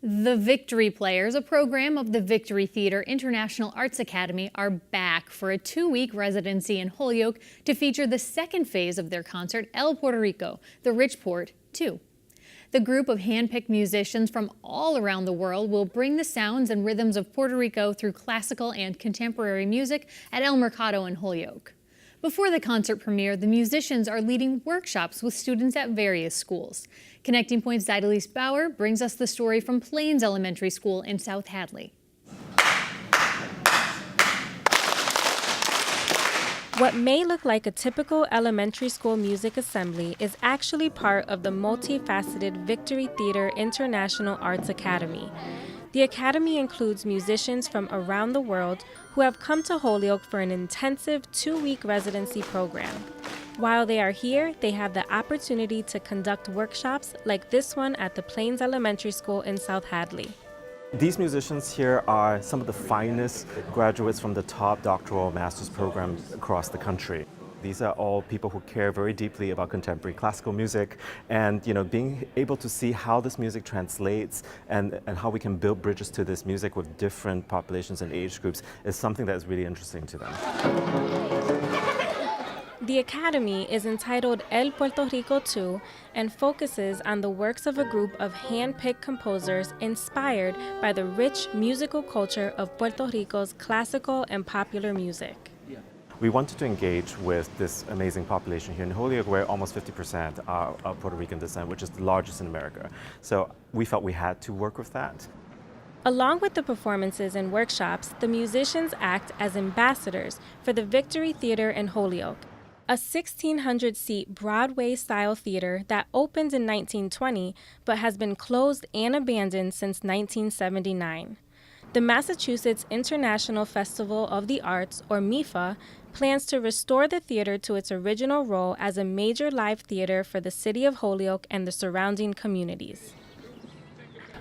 The Victory Players, a program of the Victory Theater International Arts Academy, are back for a 2-week residency in Holyoke to feature the second phase of their concert, El Puerto Rico, the Rich Port 2. The group of hand-picked musicians from all around the world will bring the sounds and rhythms of Puerto Rico through classical and contemporary music at El Mercado in Holyoke. Before the concert premiere, the musicians are leading workshops with students at various schools. Connecting Point's Zydalis Bauer brings us the story from Plains Elementary School in South Hadley. What may look like a typical elementary school music assembly is actually part of the multifaceted Victory Theater International Arts Academy. The Academy includes musicians from around the world who have come to Holyoke for an intensive 2-week residency program. While they are here, they have the opportunity to conduct workshops like this one at the Plains Elementary School in South Hadley. These musicians here are some of the finest graduates from the top doctoral master's programs across the country. These are all people who care very deeply about contemporary classical music, and being able to see how this music translates and how we can build bridges to this music with different populations and age groups is something that is really interesting to them. The Academy is entitled El Puerto Rico 2 and focuses on the works of a group of hand-picked composers inspired by the rich musical culture of Puerto Rico's classical and popular music. We wanted to engage with this amazing population here in Holyoke, where almost 50% are of Puerto Rican descent, which is the largest in America. So we felt we had to work with that. Along with the performances and workshops, the musicians act as ambassadors for the Victory Theater in Holyoke, a 1,600-seat Broadway-style theater that opened in 1920 but has been closed and abandoned since 1979. The Massachusetts International Festival of the Arts, or MIFA, plans to restore the theater to its original role as a major live theater for the city of Holyoke and the surrounding communities.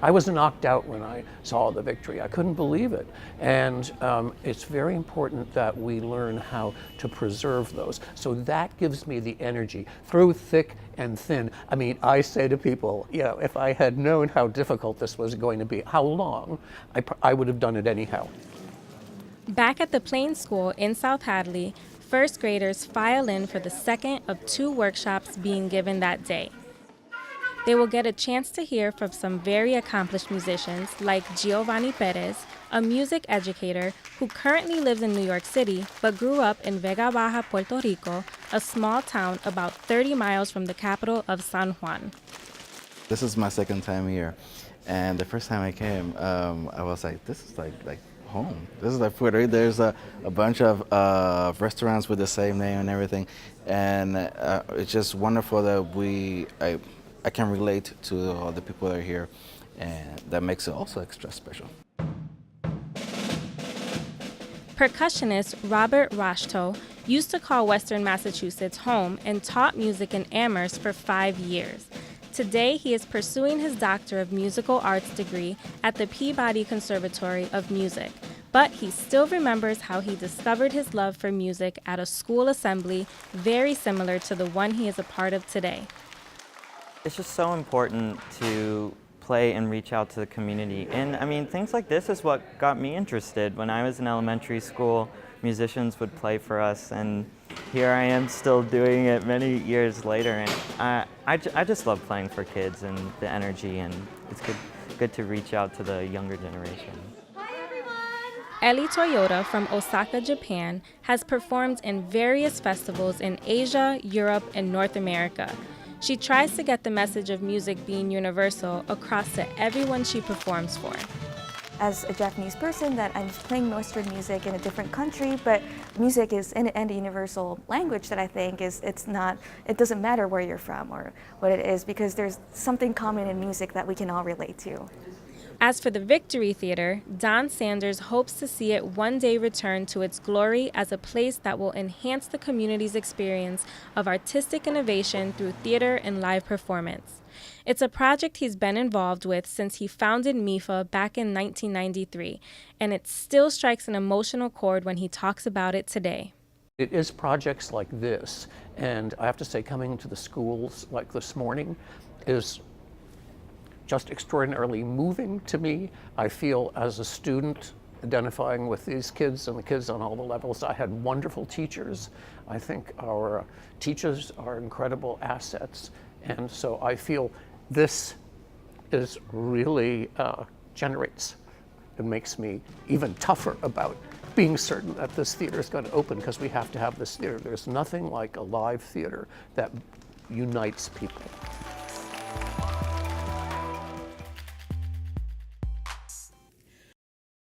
I was knocked out when I saw the Victory. I couldn't believe it. And it's very important that we learn how to preserve those. So that gives me the energy through thick and thin. I mean, I say to people, if I had known how difficult this was going to be, how long, I would have done it anyhow. Back at the Plains School in South Hadley, first graders file in for the second of 2 workshops being given that day. They will get a chance to hear from some very accomplished musicians like GIOVANNI PEREZ, a music educator who currently lives in New York City but grew up in Vega Baja, Puerto Rico, a small town about 30 miles from the capital of San Juan. This is my second time here, and the first time I came, I was like, this is like home. This is like Puerto Rico. There's a bunch of restaurants with the same name and everything, and it's just wonderful that I can relate to all the people that are here, and that makes it also extra special. Percussionist Robert Rashto used to call Western Massachusetts home and taught music in Amherst for 5 years. Today, he is pursuing his Doctor of Musical Arts degree at the Peabody Conservatory of Music, but he still remembers how he discovered his love for music at a school assembly very similar to the one he is a part of today. It's just so important to play and reach out to the community. And I mean, things like this is what got me interested. When I was in elementary school, musicians would play for us, and here I am still doing it many years later. And I just love playing for kids and the energy, and it's good to reach out to the younger generation. ELLY TOYODA from Osaka, Japan, has performed in various festivals in Asia, Europe, and North America. She tries to get the message of music being universal across to everyone she performs for. As a Japanese person, that I'm playing Western music in a different country, but music is a universal language that I think it doesn't matter where you're from or what it is, because there's something common in music that we can all relate to. As for the Victory Theater, Don Sanders hopes to see it one day return to its glory as a place that will enhance the community's experience of artistic innovation through theater and live performance. It's a project he's been involved with since he founded MIFA back in 1993, and it still strikes an emotional chord when he talks about it today. It is projects like this, and I have to say, coming to the schools like this morning is just extraordinarily moving to me. I feel as a student identifying with these kids and the kids on all the levels. I had wonderful teachers. I think our teachers are incredible assets. And so I feel this is really generates and makes me even tougher about being certain that this theater is going to open, because we have to have this theater. There's nothing like a live theater that unites people.